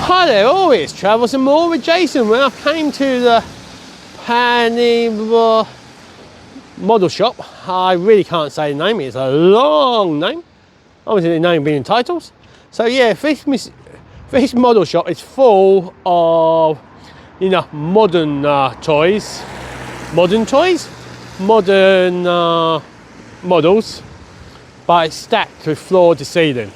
Hi there, all, it's Travels and More with Jason. When I came to the Parabellum model shop, I really can't say the name, it's a long name. Obviously the name being titles. So yeah, this model shop is full of, you know, modern toys. Modern models, but it's stacked with floor to ceiling.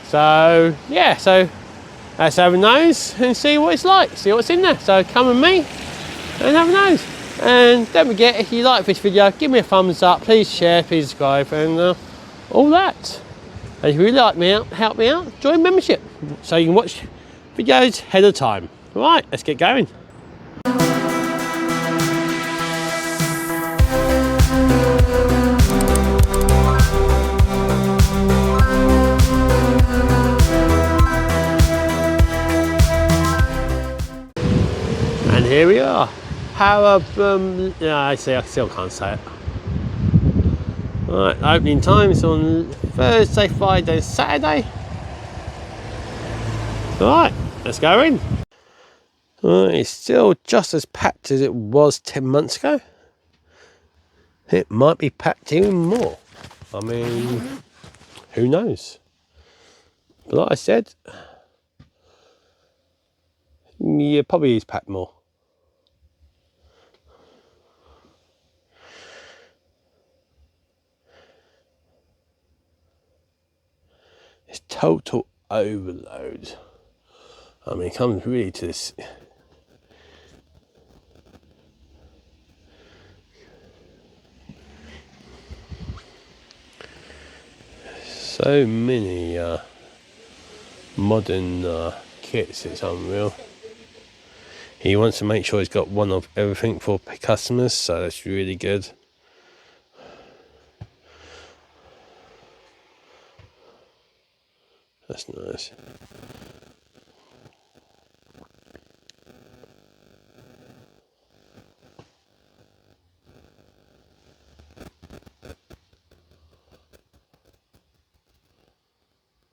So yeah, let's have a nose and see what it's like, see what's in there. So come with me and have a nose. And don't forget, if you like this video, give me a thumbs up, please share, please subscribe, and all that. And if you really like me out, help me out, join membership so you can watch videos ahead of time. Right, let's get going. And here we are. I still can't say it. Right, opening times on Thursday, Friday, Saturday. Right, let's go in. Right, it's still just as packed as it was 10 months ago. It might be packed even more. I mean, who knows? But like I said, yeah, probably is packed more. It's total overload. I mean, it comes really to this. So many modern kits, it's unreal. He wants to make sure he's got one of everything for customers, so that's really good. That's nice.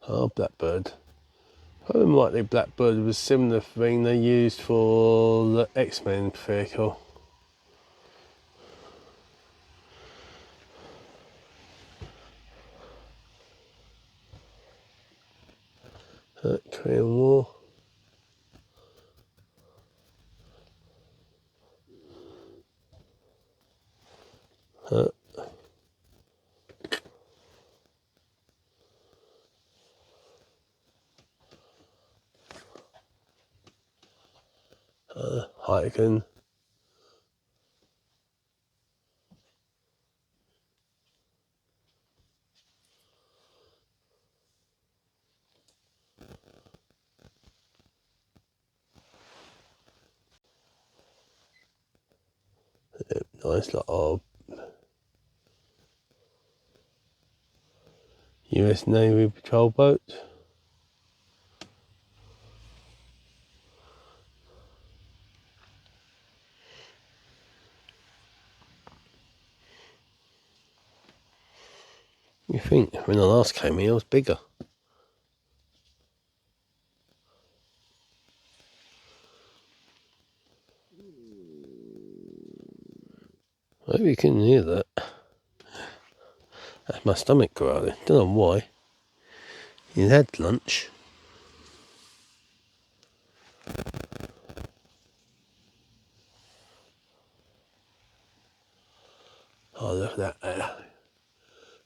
Oh, Blackbird. I might think Blackbird was a similar thing they used for the X-Men vehicle. Korean War. Heiken. Nice lot of US Navy patrol boat. You think when I last came here, it was bigger. I hope you can hear that. That's my stomach growling. Don't know why. He's had lunch. Oh, look at that there.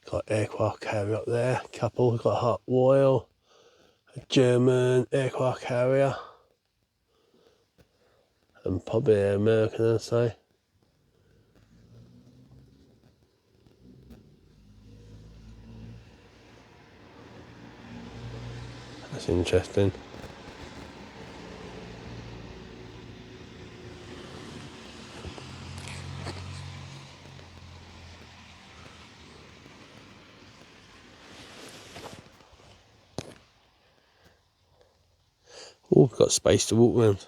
Got aircraft carrier up there. Couple. Got Hot Royal. A German aircraft carrier. And probably an American, I'd say. That's interesting. Oh, we've got space to walk around.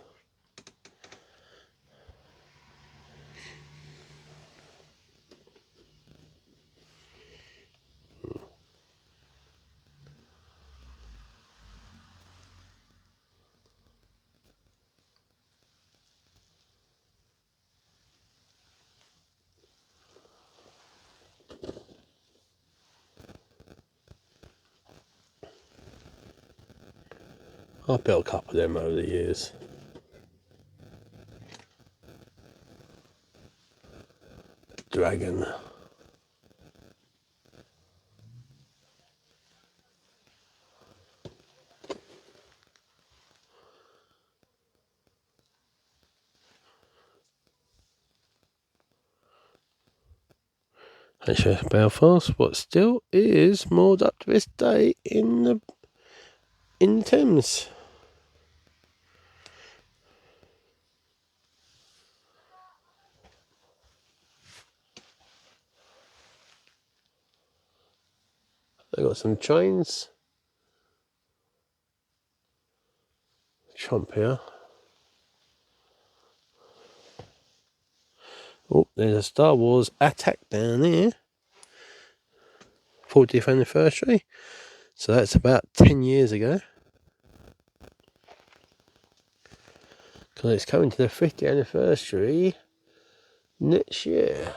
I've built a couple of them over the years. Dragon. HMS Belfast, but still is moored up to this day in the Thames. They've got some trains. Chomp here. Oh, there's a Star Wars attack down there. 40th anniversary. So that's about 10 years ago. Because it's coming to the 50th anniversary next year.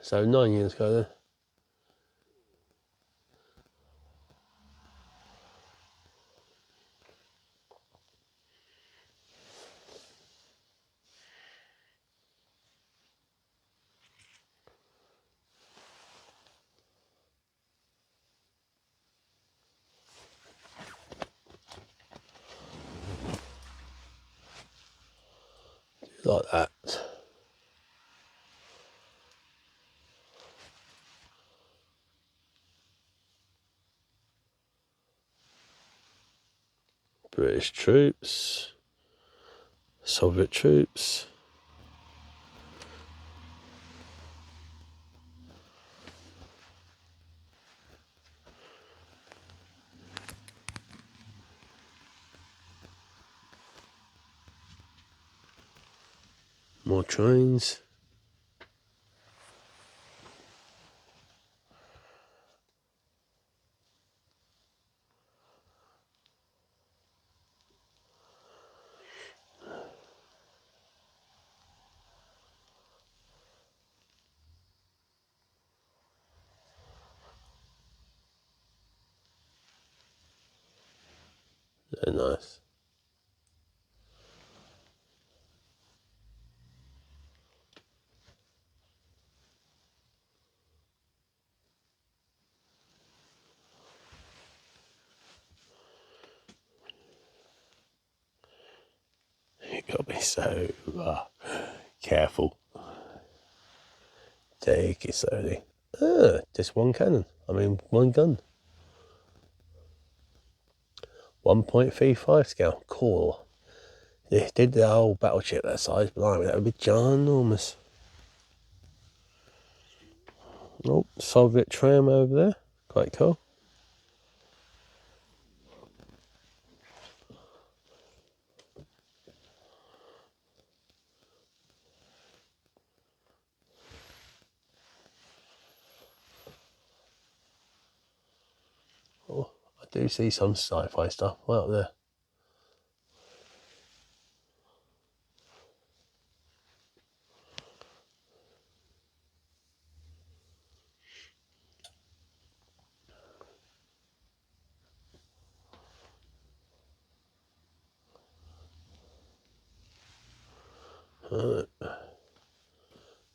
So 9 years ago then. Like that. British troops. Soviet troops. More trains. They're nice. You gotta be so careful. Take it slowly. Just one cannon. I mean, one gun. 1.35 scale. Cool. They did the whole battleship that size, blimey, that would be ginormous. Oh, Soviet tram over there. Quite cool. Oh, I do see some sci-fi stuff right up there.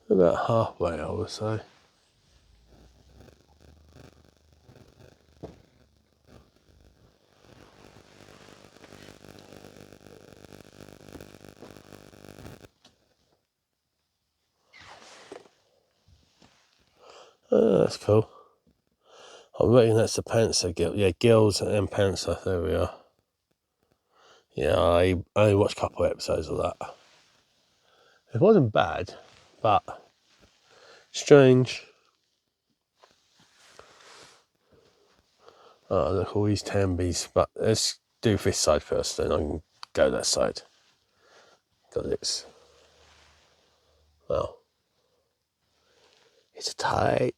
About halfway, I would say. Oh, that's cool. I reckon that's the Panzer Guild. Yeah, Guilds and Panzer. There we are. Yeah, I only watched a couple of episodes of that. It wasn't bad, but strange. Oh, look, all these Tambies. But let's do this side first, then I can go that side. Because it's, well, it's Titans.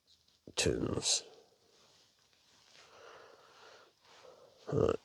Right.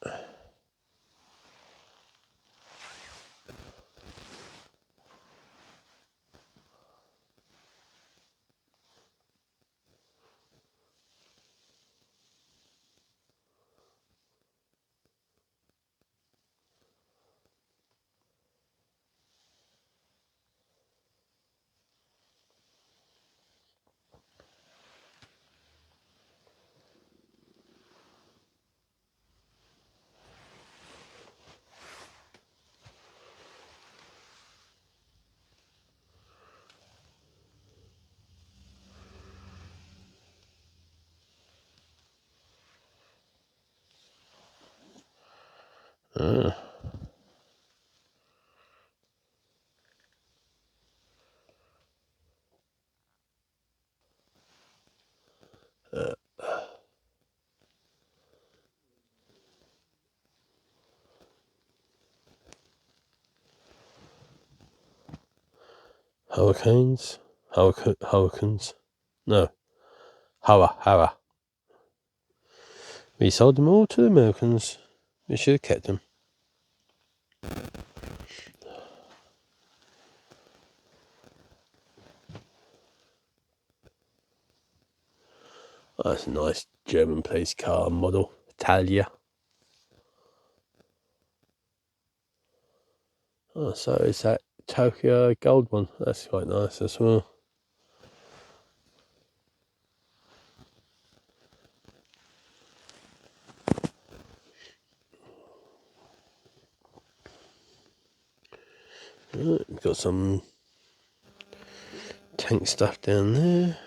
Ah. Hurricanes? Hurricanes? No. Hara. We sold them all to the Americans. We should have kept them. Oh, that's a nice German police car model. Italia. Oh, so is that Tokyo gold one? That's quite nice as well. Right, got some tank stuff down there.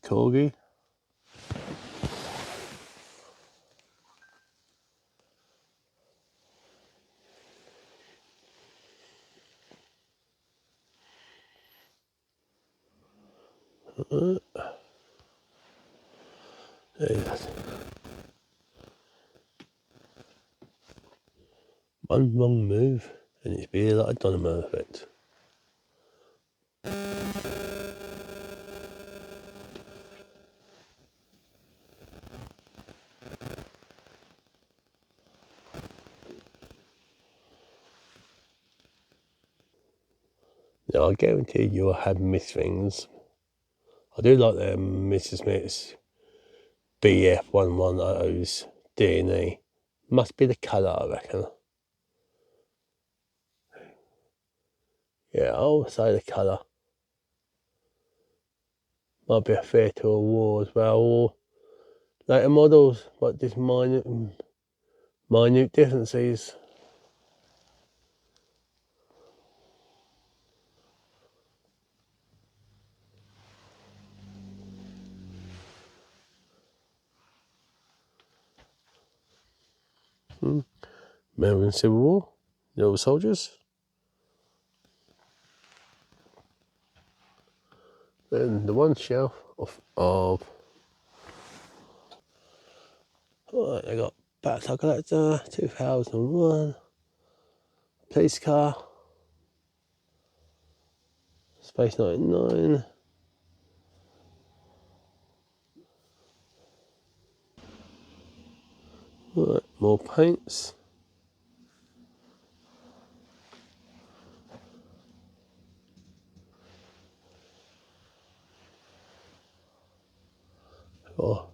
Corgi. One wrong move and it's be like a dynamo effect. Now I guarantee you'll have missed things. I do like them Mr. Smith's BF110's DNA. Must be the colour, I reckon. Yeah, I'll say the colour. Might be a fair to a war as well, or later models, but just minute differences. American Civil War, the old soldiers. Then the one shelf of right, I got Battle Collector, 2001, police car, Space 99. Right, more paints. Oh,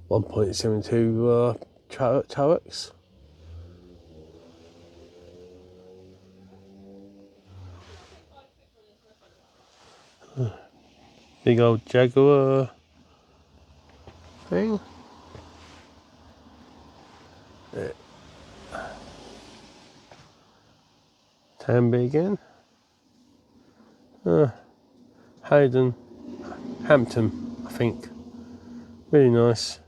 1.72 turrets. Big old Jaguar thing. Yeah. Tamby again. Hayden Hampton, I think. Really nice.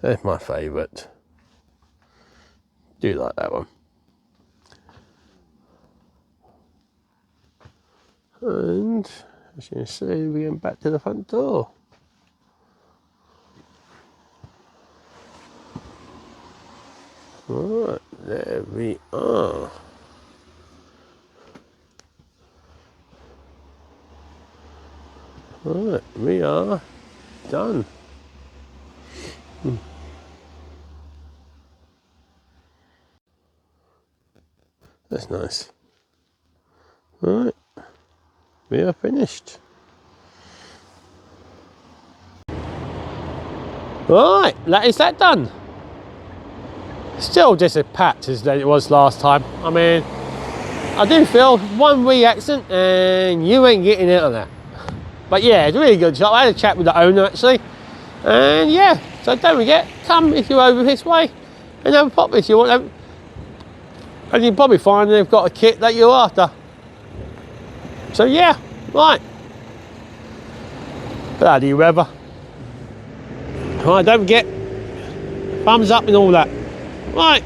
That's my favourite. Do like that one. And as you can see, we're getting back to the front door. Right, there we are. Right, we are done. That's nice. Right, we are finished. Right, that is that done. Still just a patch as it was last time. I mean, I do feel one wee accident and you ain't getting out of that. But yeah, it's a really good job. I had a chat with the owner actually. And yeah, so don't forget, come if you're over this way and have a pop if you want. And you'll probably find they've got a kit that you're after. So yeah, right. Bloody weather. Right, don't forget, thumbs up and all that. Right.